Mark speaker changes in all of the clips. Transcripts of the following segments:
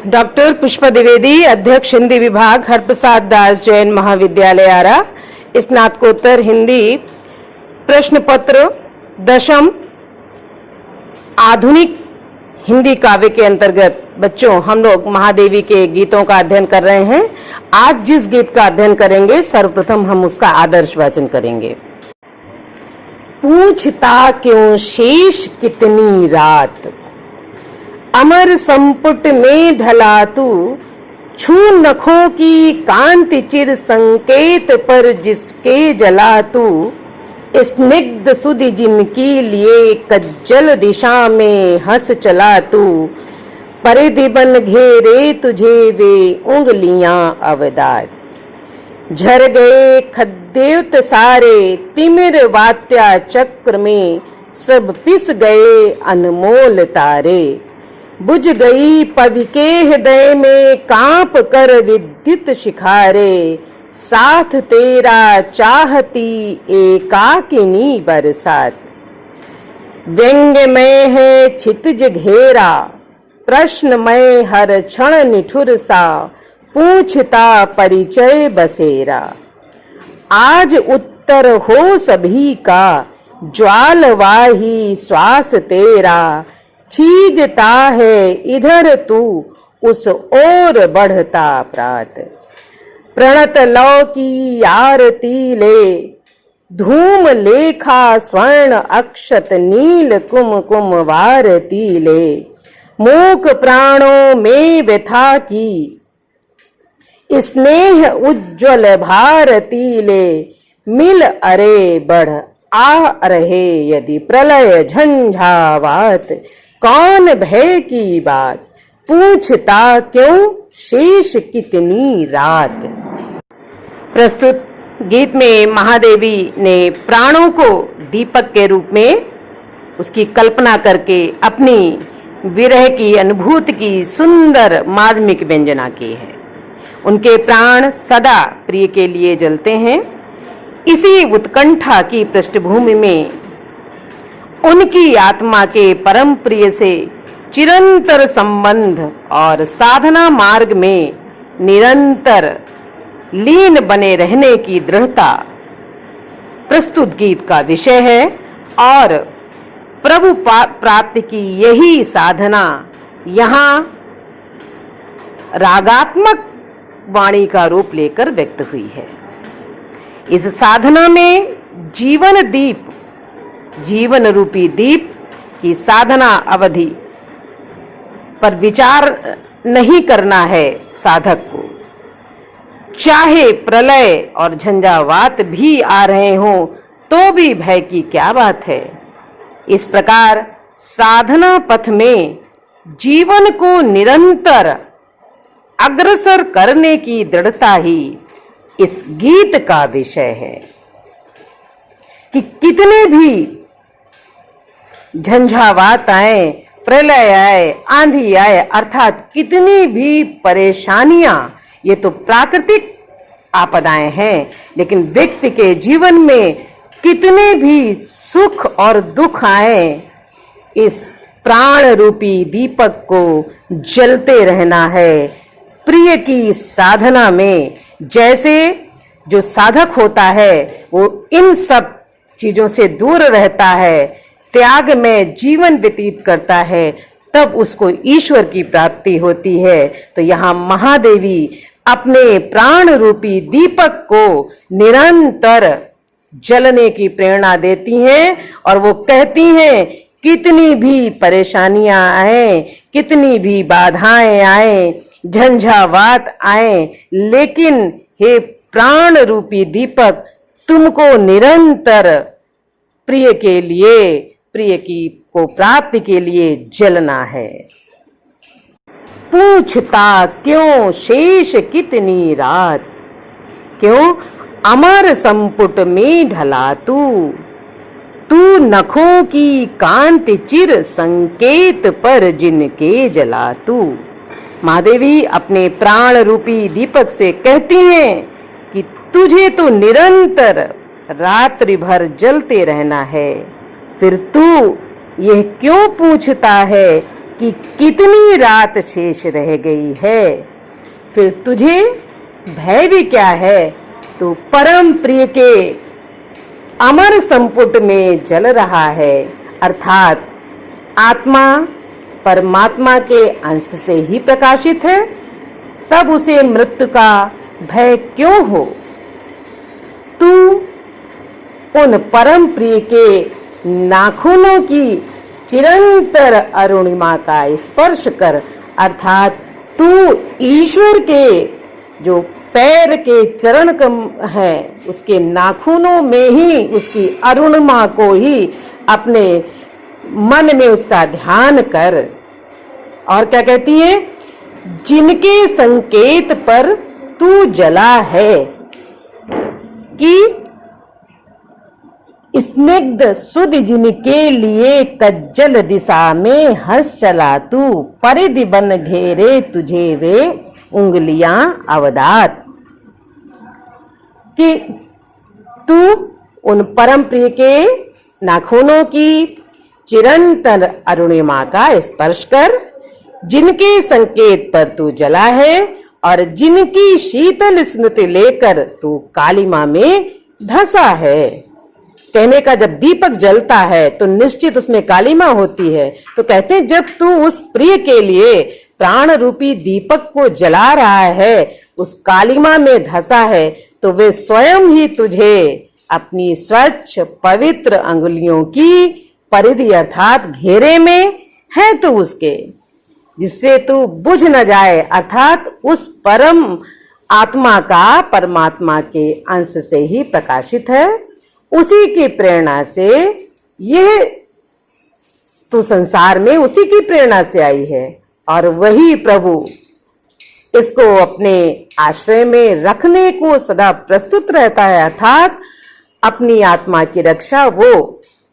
Speaker 1: Doctor Pushpa Dwivedi, अध्यक्ष हिंदी विभाग, हरप्रसाद दास जैन महाविद्यालय आरा। स्नातकोत्तर हिंदी प्रश्न पत्र दशम आधुनिक हिंदी काव्य के अंतर्गत बच्चों हम लोग महादेवी के गीतों का अध्ययन कर रहे हैं। आज जिस गीत का अध्ययन करेंगे सर्वप्रथम हम उसका आदर्श वाचन करेंगे। पूछता क्यों शेष कितनी रात, अमर संपुट में ढला तू, छू नखों की कांति चिर संकेत पर जिसके जला तू, स्निग्ध सुधि जिनकी लिए कज्जल दिशा में हंस चला तू, परिधि बन घेरे तुझे वे उंगलियां अवदात, झर गए खद्देवत सारे तिमिर वात्या चक्र में, सब पिस गए अनमोल तारे, बुझ गई पवि के हृदय में कांप कर विद्युत शिखारे, साथ तेरा चाहती एकाकिनी बरसात, व्यंग्यमय है क्षितिज घेरा, प्रश्नमय हर क्षण निठुर सा, पूछता परिचय बसेरा, आज उत्तर हो सभी का, ज्वालवाही श्वास तेरा, खींचता है इधर तू उस ओर बढ़ता प्रात, प्रणत लौ की आरती ले, धूम लेखा स्वर्ण अक्षत नील कुमकुम वारती ले, मूक प्राणों में व्यथा की स्नेह उज्ज्वल भारती ले, मिल अरे बढ़ आ रहे यदि प्रलय झंझावात, कौन भय की बात, पूछता क्यों शेष कितनी रात। प्रस्तुत गीत में महादेवी ने प्राणों को दीपक के रूप में उसकी कल्पना करके अपनी विरह की अनुभूति की सुंदर मार्मिक व्यंजना की है। उनके प्राण सदा प्रिय के लिए जलते हैं। इसी उत्कंठा की पृष्ठभूमि में उनकी आत्मा के परम प्रिय से चिरंतर संबंध और साधना मार्ग में निरंतर लीन बने रहने की दृढ़ता प्रस्तुत गीत का विषय है और प्रभु प्राप्ति की यही साधना यहाँ रागात्मक वाणी का रूप लेकर व्यक्त हुई है। इस साधना में जीवन रूपी दीप की साधना अवधि पर विचार नहीं करना है साधक को, चाहे प्रलय और झंझावात भी आ रहे हों तो भी भय की क्या बात है। इस प्रकार साधना पथ में जीवन को निरंतर अग्रसर करने की दृढ़ता ही इस गीत का विषय है कि कितने भी झंझावात आए, प्रलय आए, आंधी आए, अर्थात कितनी भी परेशानियां, ये तो प्राकृतिक आपदाएं हैं, लेकिन व्यक्ति के जीवन में कितने भी सुख और दुख आए, इस प्राण रूपी दीपक को जलते रहना है। प्रिय की साधना में जैसे जो साधक होता है वो इन सब चीजों से दूर रहता है, त्याग में जीवन व्यतीत करता है, तब उसको ईश्वर की प्राप्ति होती है। तो यहाँ महादेवी अपने प्राण रूपी दीपक को निरंतर जलने की प्रेरणा देती हैं और वो कहती हैं कितनी भी परेशानियां आए, कितनी भी बाधाएं आए, झंझावात आए, लेकिन हे प्राण रूपी दीपक तुमको निरंतर प्रिय के लिए, प्रिय की को प्राप्ति के लिए जलना है। पूछता क्यों शेष कितनी रात, क्यों अमर संपुट में ढला तू, तू नखों की कांति चिर संकेत पर जिनके जला तू। महादेवी अपने प्राण रूपी दीपक से कहती हैं कि तुझे तो निरंतर रात्रि भर जलते रहना है, फिर तू यह क्यों पूछता है कि कितनी रात शेष रह गई है। फिर तुझे भय भी क्या है, तू परम प्रिय के अमर संपुट में जल रहा है। अर्थात आत्मा परमात्मा के अंश से ही प्रकाशित है, तब उसे मृत्यु का भय क्यों हो। तू उन परम प्रिय के नाखूनों की चिरंतर अरुणिमा का स्पर्श कर। अर्थात तू ईश्वर के जो पैर के चरण कम है, उसके नाखूनों में ही उसकी अरुणिमा को ही अपने मन में उसका ध्यान कर। और क्या कहती है, जिनके संकेत पर तू जला है कि स्निग्ध सुध जिनके लिए कज्जल दिशा में हंस चला तू, परिधि बन घेरे तुझे वे उंगलियां अवदात। कि तू उन परम प्रिय के नाखूनों की चिरंतन अरुणिमा का स्पर्श कर, जिनके संकेत पर तू जला है और जिनकी शीतल स्मृति लेकर तू कालिमा में धंसा है। कहने का, जब दीपक जलता है तो निश्चित उसमें कालिमा होती है। तो कहते हैं जब तू उस प्रिय के लिए प्राण रूपी दीपक को जला रहा है, उस कालिमा में धंसा है, तो वे स्वयं ही तुझे अपनी स्वच्छ पवित्र अंगुलियों की परिधि अर्थात घेरे में है तो उसके, जिससे तू बुझ न जाए। अर्थात उस परम आत्मा का परमात्मा के अंश से ही प्रकाशित है, उसी की प्रेरणा से यह तू संसार में उसी की प्रेरणा से आई है, और वही प्रभु इसको अपने आश्रय में रखने को सदा प्रस्तुत रहता है। अर्थात अपनी आत्मा की रक्षा वो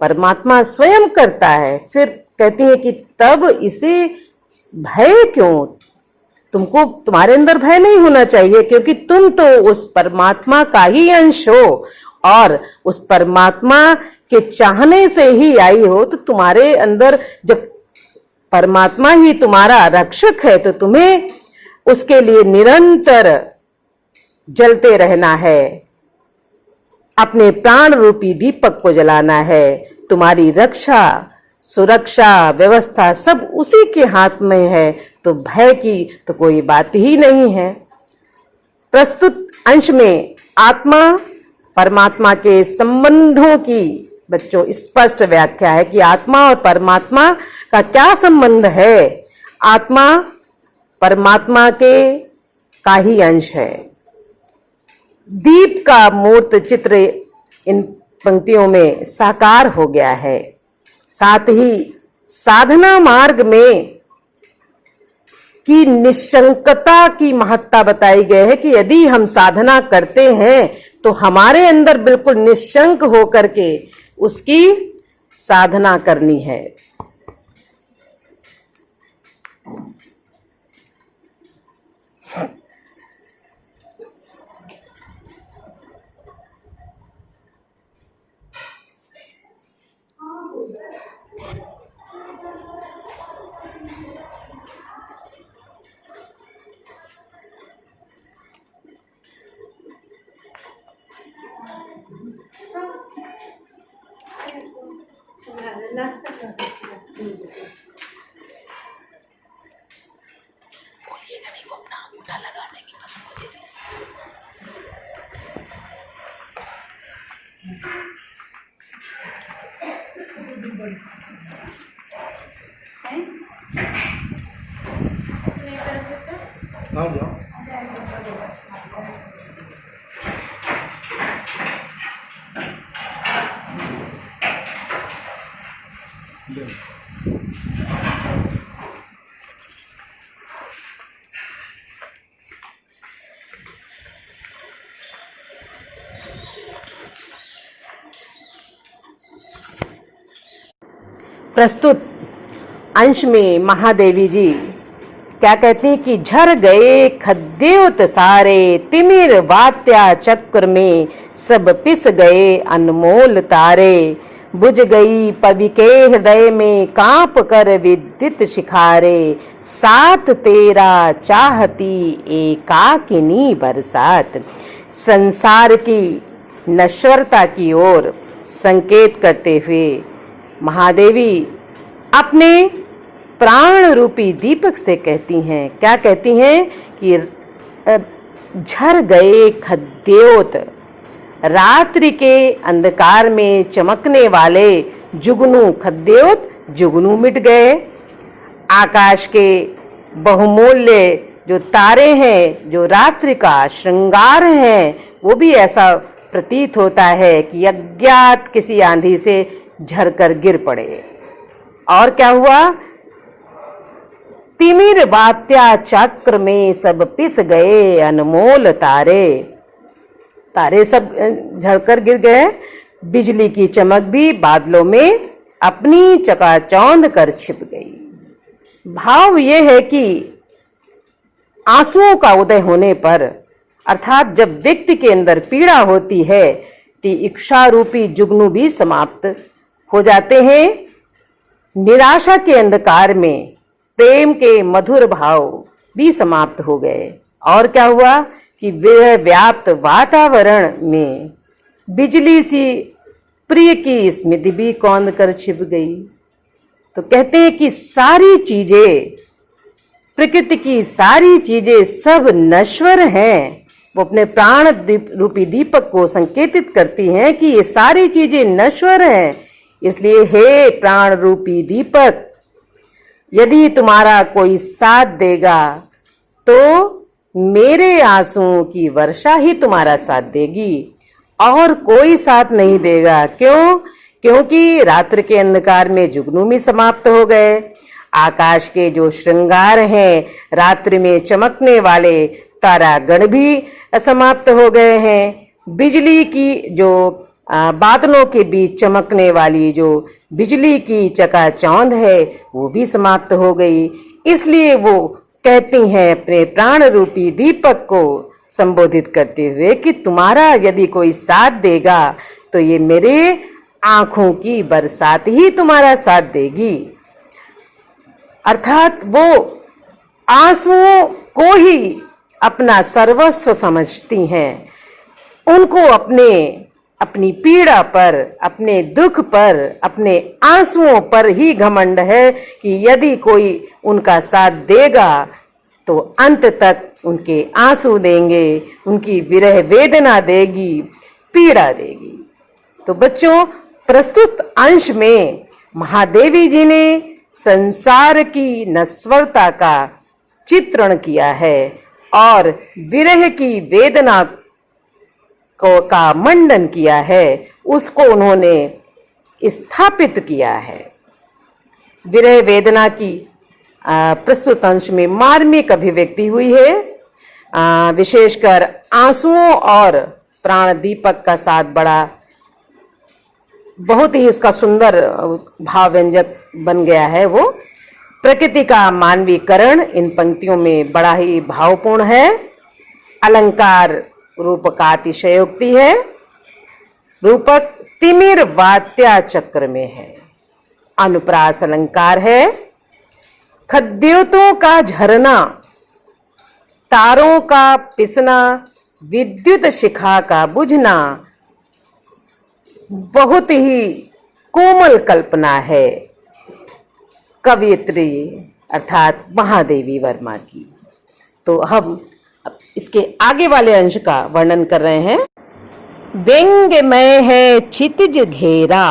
Speaker 1: परमात्मा स्वयं करता है। फिर कहती है कि तब इसे भय क्यों, तुमको तुम्हारे अंदर भय नहीं होना चाहिए, क्योंकि तुम तो उस परमात्मा का ही अंश हो और उस परमात्मा के चाहने से ही आई हो। तो तुम्हारे अंदर जब परमात्मा ही तुम्हारा रक्षक है, तो तुम्हें उसके लिए निरंतर जलते रहना है, अपने प्राण रूपी दीपक को जलाना है। तुम्हारी रक्षा सुरक्षा व्यवस्था सब उसी के हाथ में है, तो भय की तो कोई बात ही नहीं है। प्रस्तुत अंश में आत्मा परमात्मा के संबंधों की बच्चों स्पष्ट व्याख्या है कि आत्मा और परमात्मा का क्या संबंध है। आत्मा परमात्मा के का ही अंश है। दीप का मूर्त चित्र इन पंक्तियों में साकार हो गया है। साथ ही साधना मार्ग में की निशंकता की महत्ता बताई गई है कि यदि हम साधना करते हैं तो हमारे अंदर बिल्कुल निशंक होकर के उसकी साधना करनी है। बोलिएगा नहीं, वो अपना अंगूठा लगा देंगे, बस हमको दे दीजिए। प्रस्तुत अंश में महादेवी जी क्या कहती हैं कि झर गए खद्योत सारे, तिमिर वात्या चक्र में सब पिस गए अनमोल तारे। बुझ गई पवि के हृदय में कांप कर विद्युत शिखारे, साथ तेरा चाहती एकाकिनी बरसात। संसार की नश्वरता की ओर संकेत करते हुए महादेवी अपने प्राण रूपी दीपक से कहती हैं, क्या कहती हैं कि झर गए खद्योत, रात्रि के अंधकार में चमकने वाले जुगनू, खद्योत जुगनू मिट गए। आकाश के बहुमूल्य जो तारे हैं, जो रात्रि का श्रृंगार हैं, वो भी ऐसा प्रतीत होता है कि अज्ञात किसी आंधी से झरकर गिर पड़े। और क्या हुआ? तिमिर बात्या चक्र में सब पिस गए अनमोल तारे, तारे सब झड़कर गिर गए। बिजली की चमक भी बादलों में अपनी चकाचौंध कर छिप गई। भाव यह है कि आंसुओं का उदय होने पर, अर्थात जब व्यक्ति के अंदर पीड़ा होती है, तो इच्छा रूपी जुगनू भी समाप्त हो जाते हैं। निराशा के अंधकार में प्रेम के मधुर भाव भी समाप्त हो गए। और क्या हुआ कि वह व्याप्त वातावरण में बिजली सी प्रिय की स्मृति भी कौंध कर छिप गई। तो कहते हैं कि सारी चीजें, प्रकृति की सारी चीजें सब नश्वर हैं। वो अपने प्राण रूपी दीपक को संकेतित करती हैं कि ये सारी चीजें नश्वर हैं। इसलिए हे प्राण रूपी दीपक, यदि तुम्हारा कोई साथ देगा तो मेरे आंसुओं की वर्षा ही तुम्हारा साथ देगी, और कोई साथ नहीं देगा। क्यों? क्योंकि रात्रि के अंधकार में जुगनू भी समाप्त हो गए। आकाश के जो श्रृंगार हैं, रात्रि में चमकने वाले तारागण भी समाप्त हो गए हैं। बिजली की जो बादलों के बीच चमकने वाली जो बिजली की चकाचौंध है, वो भी समाप्त हो गई। इसलिए वो कहती हैं अपने प्राण रूपी दीपक को संबोधित करते हुए कि तुम्हारा यदि कोई साथ देगा तो ये मेरे आंखों की बरसात ही तुम्हारा साथ देगी। अर्थात वो आंसुओं को ही अपना सर्वस्व समझती हैं। उनको अपनी पीड़ा पर, अपने दुख पर, अपने आंसुओं पर ही घमंड है कि यदि कोई उनका साथ देगा तो अंत तक उनके आंसू देंगे, उनकी विरह वेदना देगी, पीड़ा देगी। तो बच्चों, प्रस्तुत अंश में महादेवी जी ने संसार की नश्वरता का चित्रण किया है और विरह की वेदना का मंडन किया है, उसको उन्होंने स्थापित किया है। विरह वेदना की प्रस्तुत अंश में मार्मिक अभिव्यक्ति हुई है। विशेषकर आंसुओं और प्राण दीपक का साथ बड़ा बहुत ही उसका सुंदर भाव व्यंजक बन गया है। वो प्रकृति का मानवीकरण इन पंक्तियों में बड़ा ही भावपूर्ण है। अलंकार रूपक का अतिशयोक्ति है। रूपक तिमिर वात्या चक्र में है। अनुप्रास अलंकार है। खद्योतों का झरना, तारों का पिसना, विद्युत शिखा का बुझना बहुत ही कोमल कल्पना है कवयित्री अर्थात महादेवी वर्मा की। तो हम इसके आगे वाले अंश का वर्णन कर रहे हैं। व्यंग्यमय है क्षितिज घेरा,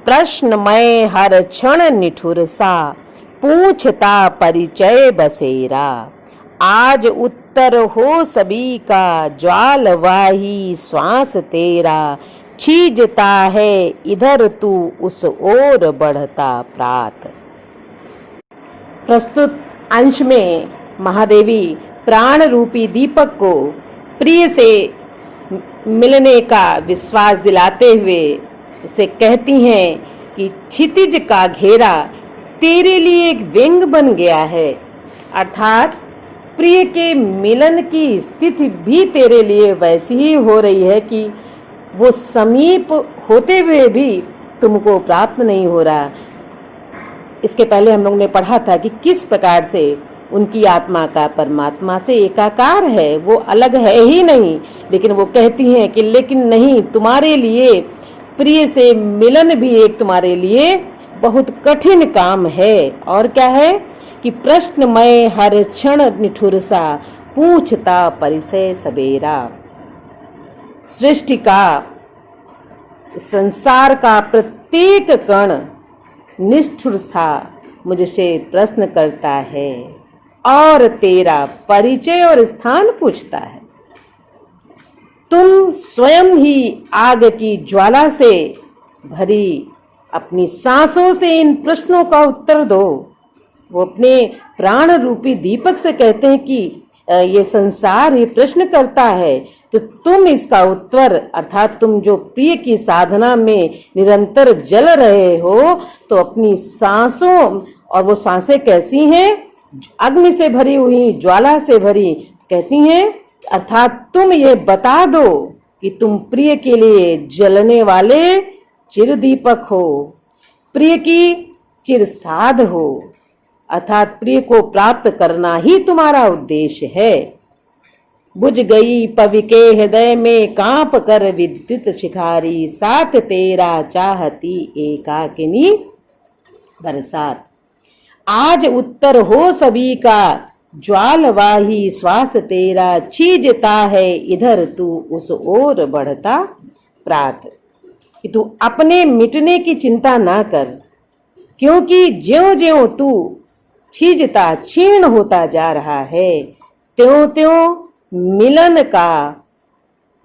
Speaker 1: प्रश्नमय हर क्षण निठुर सा, पूछता परिचय बसेरा, आज उत्तर हो सभी का, ज्वालवाही श्वास तेरा, छीजता है इधर तू उस ओर बढ़ता प्रात। प्रस्तुत अंश में महादेवी प्राण रूपी दीपक को प्रिय से मिलने का विश्वास दिलाते हुए इसे कहती हैं कि क्षितिज का घेरा तेरे लिए एक व्यंग बन गया है, अर्थात प्रिय के मिलन की स्थिति भी तेरे लिए वैसी ही हो रही है कि वो समीप होते हुए भी तुमको प्राप्त नहीं हो रहा। इसके पहले हम लोग ने पढ़ा था कि किस प्रकार से उनकी आत्मा का परमात्मा से एकाकार है, वो अलग है ही नहीं। लेकिन वो कहती हैं कि लेकिन नहीं, तुम्हारे लिए प्रिय से मिलन भी एक तुम्हारे लिए बहुत कठिन काम है। और क्या है कि प्रश्नमय हर क्षण निठुरसा, पूछता परिचय सबेरा। सृष्टि का, संसार का प्रत्येक कण निष्ठुर सा मुझसे प्रश्न करता है और तेरा परिचय और स्थान पूछता है। तुम स्वयं ही आग की ज्वाला से भरी अपनी सांसों से इन प्रश्नों का उत्तर दो। वो अपने प्राण रूपी दीपक से कहते हैं कि ये संसार ये प्रश्न करता है, तो तुम इसका उत्तर, अर्थात तुम जो प्रिय की साधना में निरंतर जल रहे हो, तो अपनी सांसों, और वो सांसें कैसी हैं? अग्नि से भरी हुई, ज्वाला से भरी, कहती हैं अर्थात तुम ये बता दो कि तुम प्रिय के लिए जलने वाले चिर दीपक हो, प्रिय की चिर साध हो, अर्थात प्रिय को प्राप्त करना ही तुम्हारा उद्देश्य है। बुझ गई पवि के हृदय में कांप कर विद्युत शिखारी, साथ तेरा चाहती एकाकिनी बरसात। आज उत्तर हो सभी का ज्वालवाही श्वास तेरा, छीजता है इधर तू उस ओर बढ़ता प्रात। कि तू अपने मिटने की चिंता ना कर, क्योंकि ज्यों ज्यों तू छीजता, क्षीण होता जा रहा है, त्यों त्यों मिलन का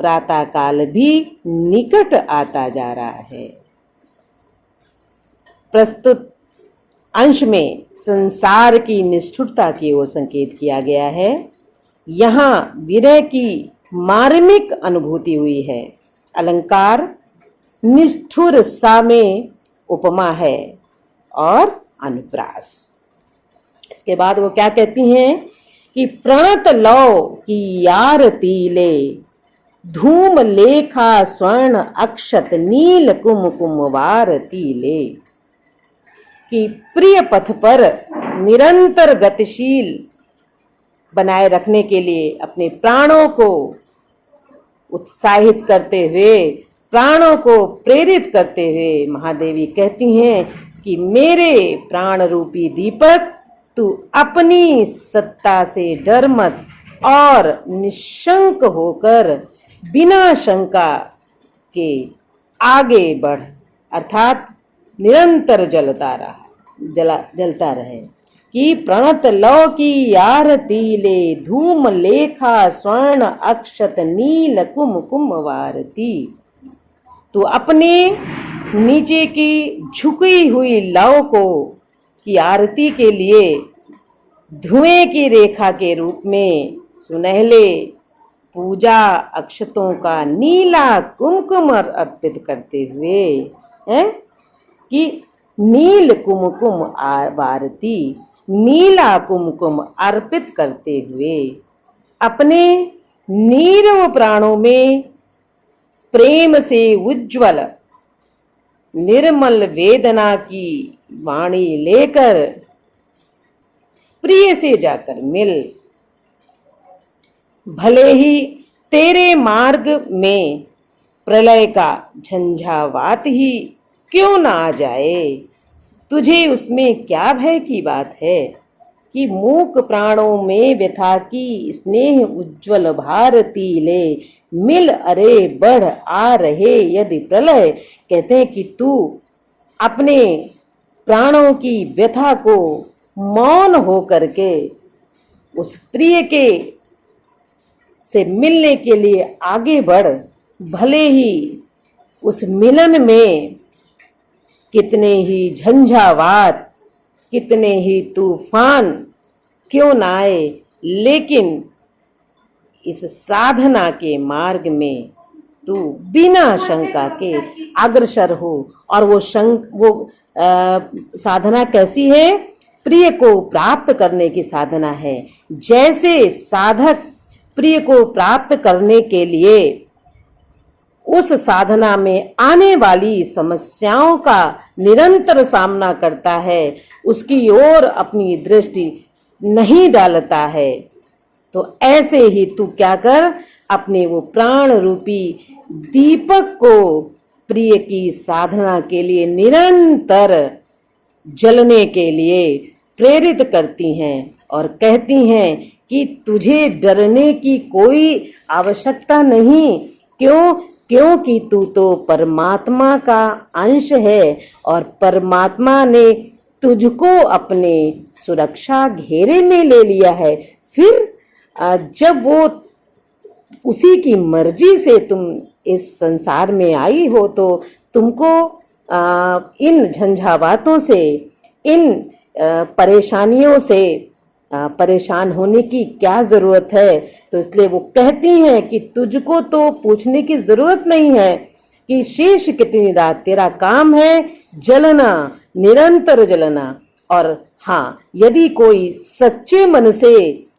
Speaker 1: प्रातः काल भी निकट आता जा रहा है। प्रस्तुत अंश में संसार की निष्ठुरता की ओर संकेत किया गया है। यहाँ विरह की मार्मिक अनुभूति हुई है। अलंकार निष्ठुर सा में उपमा है और अनुप्रास। इसके बाद वो क्या कहती हैं कि प्रणत लौ की आरती ले, धूम लेखा स्वर्ण अक्षत नील कुमकुम वारती ले। कि प्रिय पथ पर निरंतर गतिशील बनाए रखने के लिए अपने प्राणों को उत्साहित करते हुए, प्राणों को प्रेरित करते हुए महादेवी कहती हैं कि मेरे प्राण रूपी दीपक, तू अपनी सत्ता से डर मत और निशंक होकर बिना शंका के आगे बढ़, अर्थात निरंतर जलता रहे। कि प्रणत लौ की आरती ले, धूम लेखा स्वर्ण अक्षत नील कुमकुम वारती। तो अपने नीचे की झुकी हुई लौ को की आरती के लिए धुएं की रेखा के रूप में सुनहले पूजा अक्षतों का नीला कुमकुम अर्पित करते हुए है कि नील कुमकुम वारती, नीला कुमकुम अर्पित करते हुए अपने नीरव प्राणों में प्रेम से उज्ज्वल निर्मल वेदना की वाणी लेकर प्रिय से जाकर मिल। भले ही तेरे मार्ग में प्रलय का झंझावात ही क्यों ना आ जाए, तुझे उसमें क्या भय की बात है। कि मूक प्राणों में व्यथा की स्नेह उज्ज्वल भारती ले, मिल अरे बढ़ आ रहे यदि प्रलय। कहते हैं कि तू अपने प्राणों की व्यथा को मौन हो करके उस प्रिय के से मिलने के लिए आगे बढ़। भले ही उस मिलन में कितने ही झंझावात, कितने ही तूफान क्यों ना आए, लेकिन इस साधना के मार्ग में तू बिना शंका के अग्रसर हो। और वो साधना कैसी है? प्रिय को प्राप्त करने की साधना है। जैसे साधक प्रिय को प्राप्त करने के लिए उस साधना में आने वाली समस्याओं का निरंतर सामना करता है, उसकी ओर अपनी दृष्टि नहीं डालता है, तो ऐसे ही तू क्या कर, अपने वो प्राण रूपी दीपक को प्रिय की साधना के लिए निरंतर जलने के लिए प्रेरित करती हैं और कहती हैं कि तुझे डरने की कोई आवश्यकता नहीं। क्यों? क्योंकि तू तो परमात्मा का अंश है और परमात्मा ने तुझको अपने सुरक्षा घेरे में ले लिया है। फिर जब वो उसी की मर्जी से तुम इस संसार में आई हो, तो तुमको इन झंझावातों से, इन परेशानियों से परेशान होने की क्या जरूरत है। तो इसलिए वो कहती हैं कि तुझको तो पूछने की जरूरत नहीं है कि शेष कितनी रात, तेरा काम है जलना, निरंतर जलना। और हाँ, यदि कोई सच्चे मन से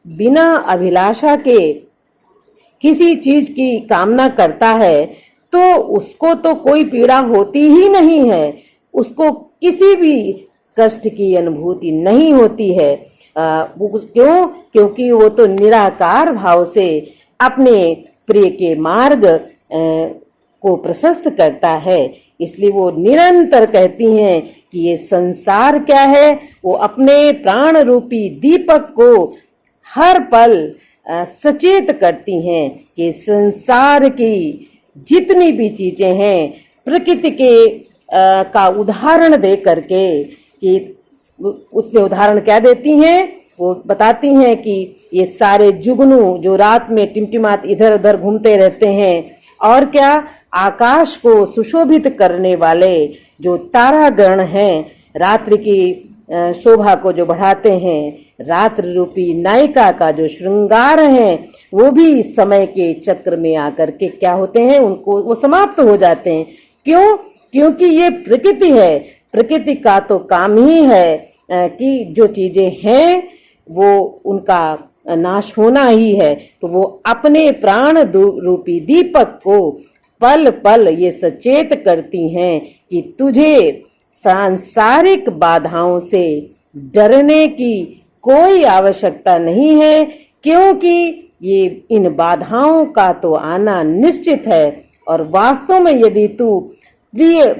Speaker 1: बिना अभिलाषा के किसी चीज की कामना करता है, तो उसको तो कोई पीड़ा होती ही नहीं है, उसको किसी भी कष्ट की अनुभूति नहीं होती है। क्यों? क्योंकि वो तो निराकार भाव से अपने प्रिय के मार्ग को प्रशस्त करता है। इसलिए वो निरंतर कहती हैं कि ये संसार क्या है, वो अपने प्राण रूपी दीपक को हर पल सचेत करती हैं कि संसार की जितनी भी चीजें हैं, प्रकृति के का उदाहरण दे करके, कि उसमें उदाहरण क्या देती हैं, वो बताती हैं कि ये सारे जुगनू जो रात में टिमटिमात इधर उधर घूमते रहते हैं, और क्या आकाश को सुशोभित करने वाले जो तारागण हैं, रात्रि की शोभा को जो बढ़ाते हैं, रात्रि रूपी नायिका का जो श्रृंगार है, वो भी समय के चक्र में आकर के क्या होते हैं, उनको वो समाप्त हो जाते हैं। क्यों? क्योंकि ये प्रकृति है, प्रकृति का तो काम ही है कि जो चीजें हैं वो उनका नाश होना ही है। तो वो अपने प्राण रूपी दीपक को पल पल ये सचेत करती हैं कि तुझे सांसारिक बाधाओं से डरने की कोई आवश्यकता नहीं है, क्योंकि ये इन बाधाओं का तो आना निश्चित है। और वास्तव में यदि तू प्रिय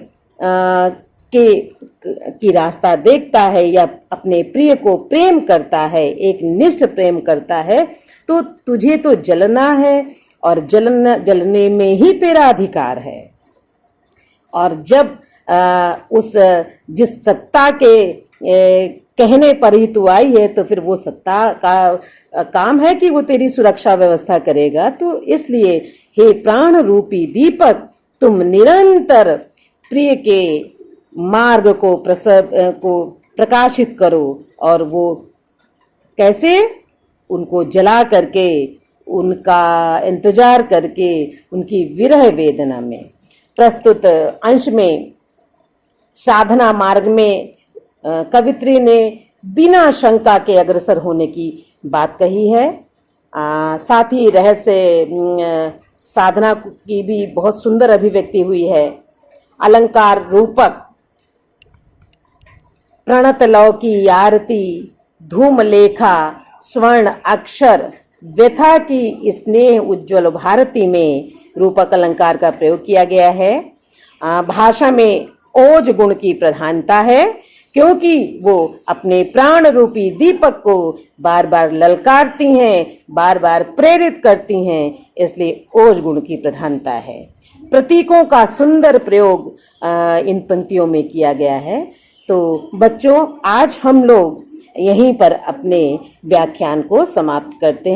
Speaker 1: की रास्ता देखता है या अपने प्रिय को प्रेम करता है, एक निष्ठ प्रेम करता है, तो तुझे तो जलना है और जलने में ही तेरा अधिकार है। और जब जिस सत्ता के कहने पर ही तू आई है, तो फिर वो सत्ता का काम है कि वो तेरी सुरक्षा व्यवस्था करेगा। तो इसलिए हे प्राण रूपी दीपक, तुम निरंतर प्रिय के मार्ग को प्रकाशित करो। और वो कैसे? उनको जला करके, उनका इंतजार करके, उनकी विरह वेदना में। प्रस्तुत अंश में साधना मार्ग में कवित्री ने बिना शंका के अग्रसर होने की बात कही है। साथ ही रहस्य साधना की भी बहुत सुंदर अभिव्यक्ति हुई है। अलंकार रूपक प्रणत लौ की आरती, धूम लेखा स्वर्ण अक्षर, व्यथा की स्नेह उज्ज्वल भारती में रूपक अलंकार का प्रयोग किया गया है। भाषा में ओज गुण की प्रधानता है, क्योंकि वो अपने प्राण रूपी दीपक को बार बार ललकारती हैं, बार बार प्रेरित करती हैं, इसलिए ओज गुण की प्रधानता है। प्रतीकों का सुंदर प्रयोग इन पंक्तियों में किया गया है। तो बच्चों, आज हम लोग यहीं पर अपने व्याख्यान को समाप्त करते हैं।